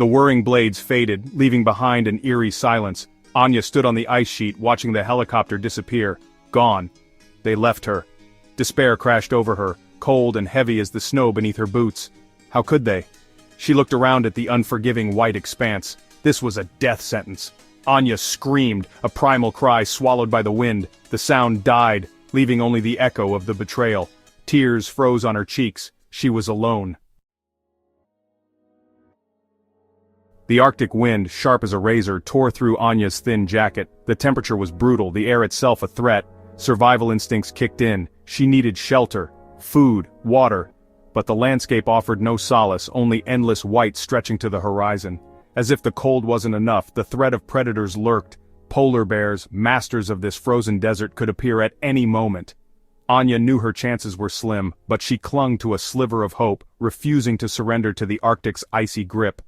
The whirring blades faded, leaving behind an eerie silence. Anya stood on the ice sheet watching the helicopter disappear. Gone. They left her. Despair crashed over her, cold and heavy as the snow beneath her boots. How could they? She looked around at the unforgiving white expanse. This was a death sentence. Anya screamed, a primal cry swallowed by the wind. The sound died, leaving only the echo of the betrayal. Tears froze on her cheeks. She was alone. The Arctic wind, sharp as a razor, tore through Anya's thin jacket. The temperature was brutal, the air itself a threat. Survival instincts kicked in. She needed shelter, food, water. But the landscape offered no solace, only endless white stretching to the horizon. As if the cold wasn't enough, the threat of predators lurked. Polar bears, masters of this frozen desert, could appear at any moment. Anya knew her chances were slim, but she clung to a sliver of hope, refusing to surrender to the Arctic's icy grip.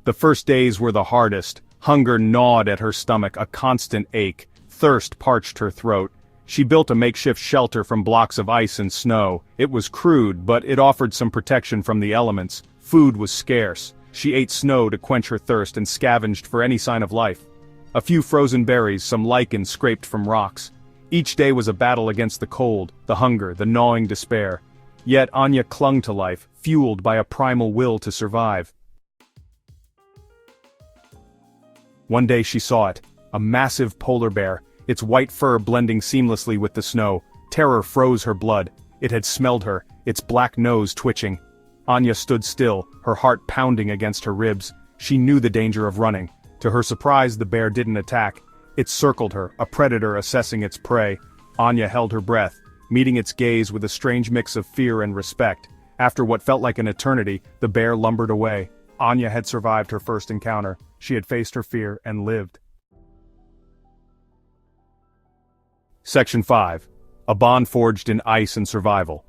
The first days were the hardest. Hunger gnawed at her stomach, a constant ache. Thirst parched her throat. She built a makeshift shelter from blocks of ice and snow. It was crude, but it offered some protection from the elements. Food was scarce. She ate snow to quench her thirst and scavenged for any sign of life. A few frozen berries, some lichen scraped from rocks. Each day was a battle against the cold, the hunger, the gnawing despair. Yet Anya clung to life, fueled by a primal will to survive. One day she saw it, a massive polar bear, its white fur blending seamlessly with the snow. Terror froze her blood. It had smelled her, its black nose twitching. Anya stood still, her heart pounding against her ribs. She knew the danger of running. To her surprise, the bear didn't attack. It circled her, a predator assessing its prey. Anya held her breath, meeting its gaze with a strange mix of fear and respect. After what felt like an eternity, the bear lumbered away. Anya had survived her first encounter. She had faced her fear and lived. Section 5. A bond forged in ice and survival.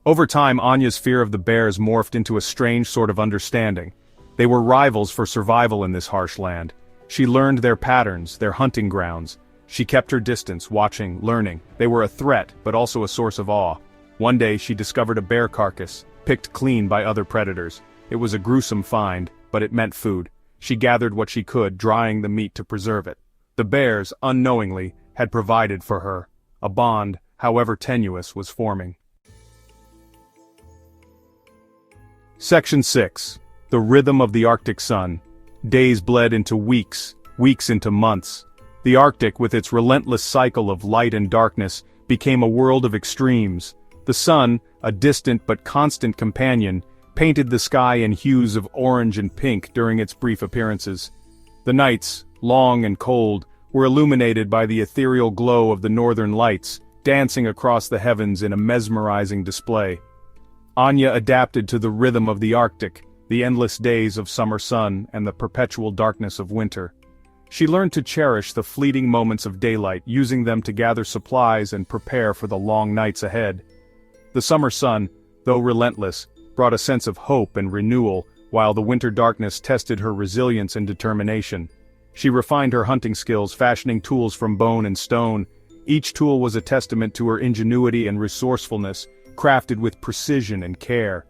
Over time, Anya's fear of the bears morphed into a strange sort of understanding. They were rivals for survival in this harsh land. She learned their patterns, their hunting grounds. She kept her distance, watching, learning. They were a threat, but also a source of awe. One day she discovered a bear carcass, picked clean by other predators. It was a gruesome find, but it meant food. She gathered what she could, drying the meat to preserve it. The bears, unknowingly, had provided for her. A bond, however tenuous, was forming. Section 6. The rhythm of the Arctic sun. Days bled into weeks, weeks into months. The Arctic, with its relentless cycle of light and darkness, became a world of extremes. The sun, a distant but constant companion, painted the sky in hues of orange and pink during its brief appearances. The nights, long and cold, were illuminated by the ethereal glow of the northern lights, dancing across the heavens in a mesmerizing display. Anya adapted to the rhythm of the Arctic, the endless days of summer sun and the perpetual darkness of winter. She learned to cherish the fleeting moments of daylight, using them to gather supplies and prepare for the long nights ahead. The summer sun, though relentless, brought a sense of hope and renewal, while the winter darkness tested her resilience and determination. She refined her hunting skills, fashioning tools from bone and stone. Each tool was a testament to her ingenuity and resourcefulness, crafted with precision and care.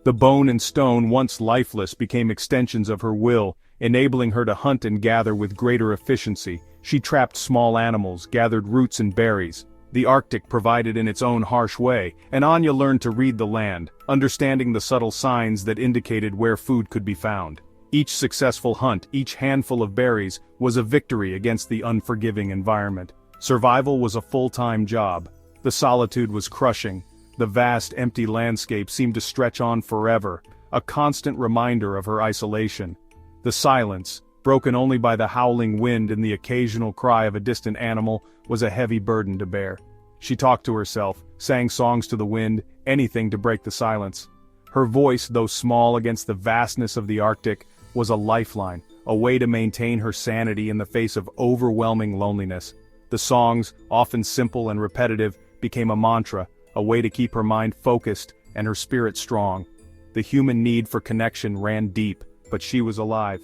The bone and stone, once lifeless, became extensions of her will, enabling her to hunt and gather with greater efficiency. She trapped small animals, gathered roots and berries. The Arctic provided in its own harsh way, and Anya learned to read the land, understanding the subtle signs that indicated where food could be found. Each successful hunt, each handful of berries, was a victory against the unforgiving environment. Survival was a full-time job. The solitude was crushing. The vast, empty landscape seemed to stretch on forever, a constant reminder of her isolation. The silence, broken only by the howling wind and the occasional cry of a distant animal, was a heavy burden to bear. She talked to herself, sang songs to the wind, anything to break the silence. Her voice, though small against the vastness of the Arctic, was a lifeline, a way to maintain her sanity in the face of overwhelming loneliness. The songs, often simple and repetitive, became a mantra, a way to keep her mind focused and her spirit strong. The human need for connection ran deep, but she was alive.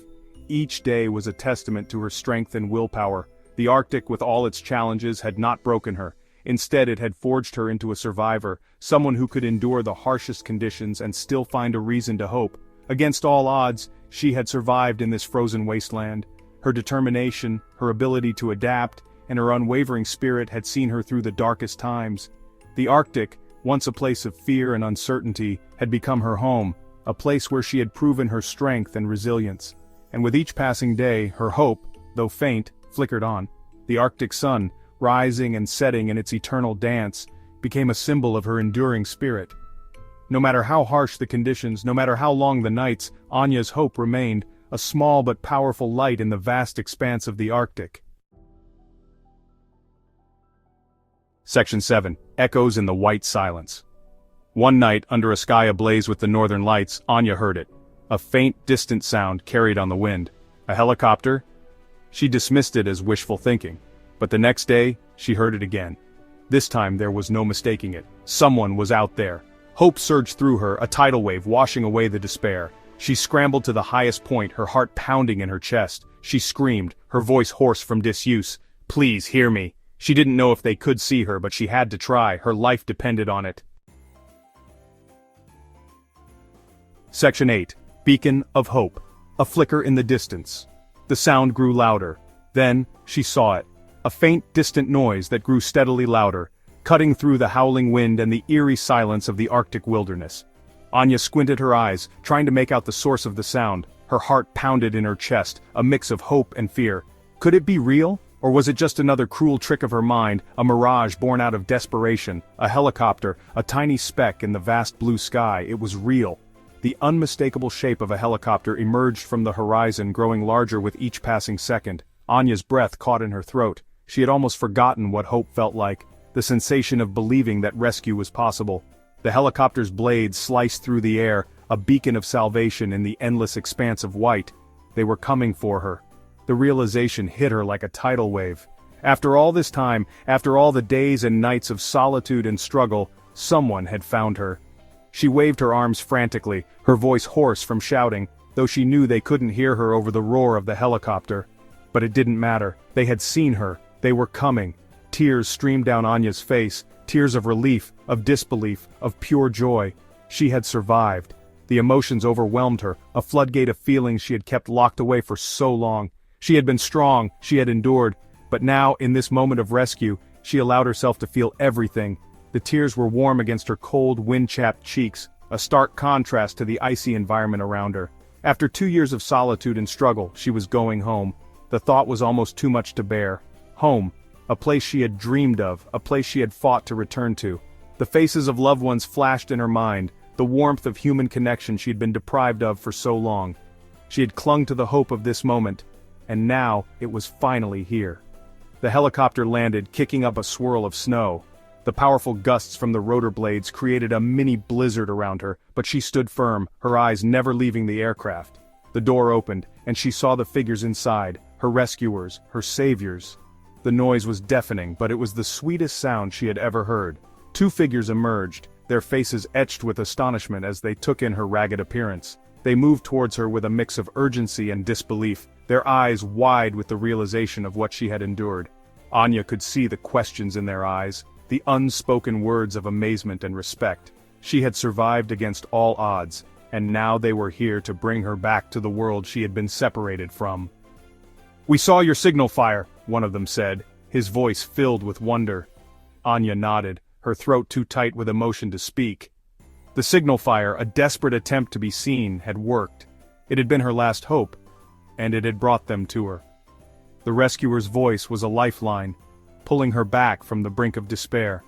Each day was a testament to her strength and willpower. The Arctic, with all its challenges, had not broken her. Instead, it had forged her into a survivor, someone who could endure the harshest conditions and still find a reason to hope. Against all odds, she had survived in this frozen wasteland. Her determination, her ability to adapt, and her unwavering spirit had seen her through the darkest times. The Arctic, once a place of fear and uncertainty, had become her home, a place where she had proven her strength and resilience. And with each passing day, her hope, though faint, flickered on. The Arctic sun, rising and setting in its eternal dance, became a symbol of her enduring spirit. No matter how harsh the conditions, no matter how long the nights, Anya's hope remained, a small but powerful light in the vast expanse of the Arctic. Section 7. Echoes in the White Silence. One night, under a sky ablaze with the northern lights, Anya heard it. A faint, distant sound carried on the wind. A helicopter? She dismissed it as wishful thinking. But the next day, she heard it again. This time there was no mistaking it. Someone was out there. Hope surged through her, a tidal wave washing away the despair. She scrambled to the highest point, her heart pounding in her chest. She screamed, her voice hoarse from disuse. "Please hear me." She didn't know if they could see her, but she had to try. Her life depended on it. Section 8. Beacon of Hope. A flicker in the distance. The sound grew louder. Then, she saw it. A faint, distant noise that grew steadily louder, cutting through the howling wind and the eerie silence of the Arctic wilderness. Anya squinted her eyes, trying to make out the source of the sound. Her heart pounded in her chest, a mix of hope and fear. Could it be real? Or was it just another cruel trick of her mind, a mirage born out of desperation? A helicopter, a tiny speck in the vast blue sky. It was real. The unmistakable shape of a helicopter emerged from the horizon, growing larger with each passing second. Anya's breath caught in her throat. She had almost forgotten what hope felt like, the sensation of believing that rescue was possible. The helicopter's blades sliced through the air, a beacon of salvation in the endless expanse of white. They were coming for her. The realization hit her like a tidal wave. After all this time, after all the days and nights of solitude and struggle, someone had found her. She waved her arms frantically, her voice hoarse from shouting, though she knew they couldn't hear her over the roar of the helicopter. But it didn't matter. They had seen her. They were coming. Tears streamed down Anya's face, tears of relief, of disbelief, of pure joy. She had survived. The emotions overwhelmed her, a floodgate of feelings she had kept locked away for so long. She had been strong, she had endured, but now, in this moment of rescue, she allowed herself to feel everything. The tears were warm against her cold, wind-chapped cheeks, a stark contrast to the icy environment around her. After 2 years of solitude and struggle, she was going home. The thought was almost too much to bear. Home, a place she had dreamed of, a place she had fought to return to. The faces of loved ones flashed in her mind, the warmth of human connection she had been deprived of for so long. She had clung to the hope of this moment, and now it was finally here. The helicopter landed, kicking up a swirl of snow. The powerful gusts from the rotor blades created a mini blizzard around her, but she stood firm, her eyes never leaving the aircraft. The door opened, and she saw the figures inside, her rescuers, her saviors. The noise was deafening, but it was the sweetest sound she had ever heard. 2 figures emerged, their faces etched with astonishment as they took in her ragged appearance. They moved towards her with a mix of urgency and disbelief, their eyes wide with the realization of what she had endured. Anya could see the questions in their eyes, the unspoken words of amazement and respect. She had survived against all odds, and now they were here to bring her back to the world she had been separated from. "We saw your signal fire," one of them said, his voice filled with wonder. Anya nodded, her throat too tight with emotion to speak. The signal fire, a desperate attempt to be seen, had worked. It had been her last hope, and it had brought them to her. The rescuer's voice was a lifeline, pulling her back from the brink of despair.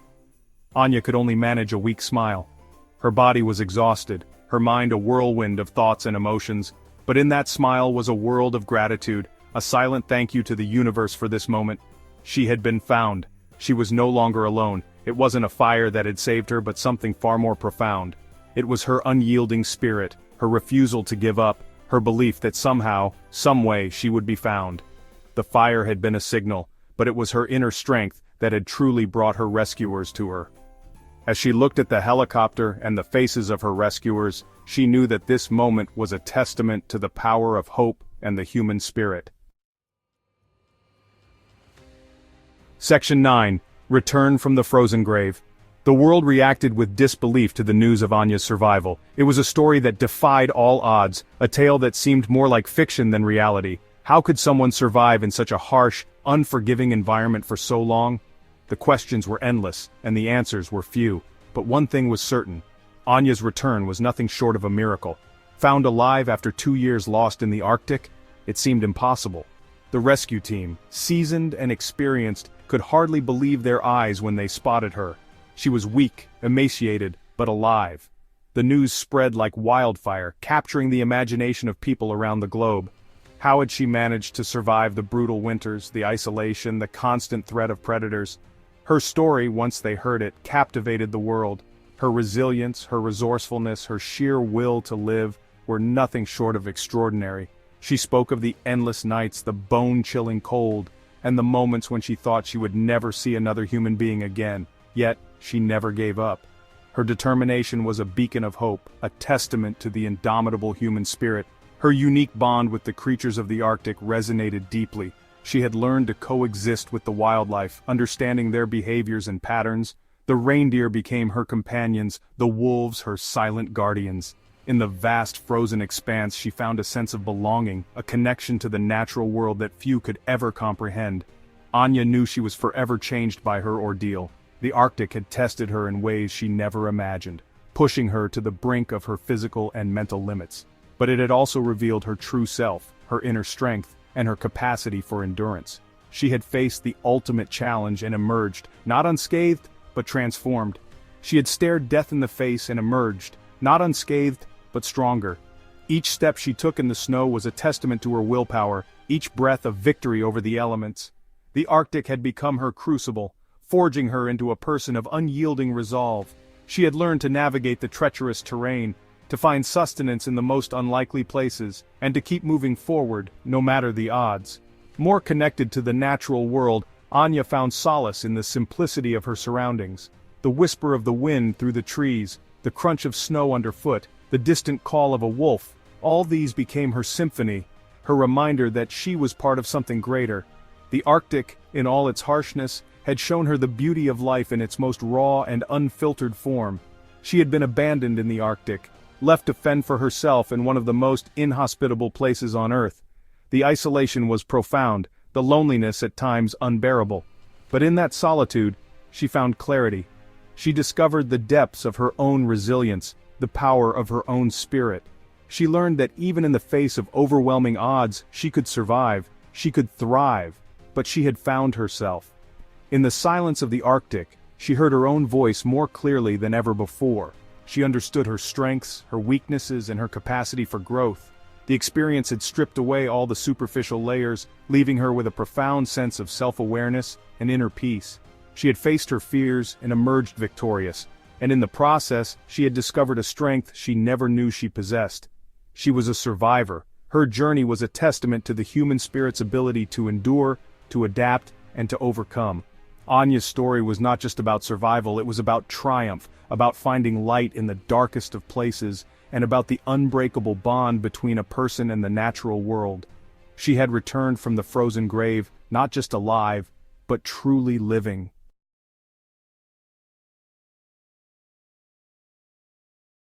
Anya could only manage a weak smile. Her body was exhausted, her mind a whirlwind of thoughts and emotions, but in that smile was a world of gratitude, a silent thank you to the universe for this moment. She had been found. She was no longer alone. It wasn't a fire that had saved her, but something far more profound. It was her unyielding spirit, her refusal to give up, her belief that somehow, some way, she would be found. The fire had been a signal, but it was her inner strength that had truly brought her rescuers to her. As she looked at the helicopter and the faces of her rescuers, she knew that this moment was a testament to the power of hope and the human spirit. Section 9. Return from the frozen grave. The world reacted with disbelief to the news of Anya's survival. It was a story that defied all odds, a tale that seemed more like fiction than reality. How could someone survive in such a harsh, unforgiving environment for so long? The questions were endless, and the answers were few. But one thing was certain. Anya's return was nothing short of a miracle. Found alive after 2 years lost in the Arctic? It seemed impossible. The rescue team, seasoned and experienced, could hardly believe their eyes when they spotted her. She was weak, emaciated, but alive. The news spread like wildfire, capturing the imagination of people around the globe. How had she managed to survive the brutal winters, the isolation, the constant threat of predators? Her story, once they heard it, captivated the world. Her resilience, her resourcefulness, her sheer will to live were nothing short of extraordinary. She spoke of the endless nights, the bone-chilling cold, and the moments when she thought she would never see another human being again. Yet, she never gave up. Her determination was a beacon of hope, a testament to the indomitable human spirit. Her unique bond with the creatures of the Arctic resonated deeply. She had learned to coexist with the wildlife, understanding their behaviors and patterns. The reindeer became her companions, the wolves her silent guardians. In the vast frozen expanse she found a sense of belonging, a connection to the natural world that few could ever comprehend. Anya knew she was forever changed by her ordeal. The Arctic had tested her in ways she never imagined, pushing her to the brink of her physical and mental limits. But it had also revealed her true self, her inner strength, and her capacity for endurance. She had faced the ultimate challenge and emerged, not unscathed, but transformed. She had stared death in the face and emerged, not unscathed, but stronger. Each step she took in the snow was a testament to her willpower, each breath a victory over the elements. The Arctic had become her crucible, forging her into a person of unyielding resolve. She had learned to navigate the treacherous terrain, to find sustenance in the most unlikely places, and to keep moving forward, no matter the odds. More connected to the natural world, Anya found solace in the simplicity of her surroundings. The whisper of the wind through the trees, the crunch of snow underfoot, the distant call of a wolf, all these became her symphony, her reminder that she was part of something greater. The Arctic, in all its harshness, had shown her the beauty of life in its most raw and unfiltered form. She had been abandoned in the Arctic, left to fend for herself in one of the most inhospitable places on Earth. The isolation was profound, the loneliness at times unbearable. But in that solitude, she found clarity. She discovered the depths of her own resilience, the power of her own spirit. She learned that even in the face of overwhelming odds, she could survive, she could thrive, but she had found herself. In the silence of the Arctic, she heard her own voice more clearly than ever before. She understood her strengths, her weaknesses, and her capacity for growth. The experience had stripped away all the superficial layers, leaving her with a profound sense of self-awareness and inner peace. She had faced her fears and emerged victorious, and in the process, she had discovered a strength she never knew she possessed. She was a survivor. Her journey was a testament to the human spirit's ability to endure, to adapt, and to overcome. Anya's story was not just about survival, it was about triumph, about finding light in the darkest of places, and about the unbreakable bond between a person and the natural world. She had returned from the frozen grave, not just alive, but truly living.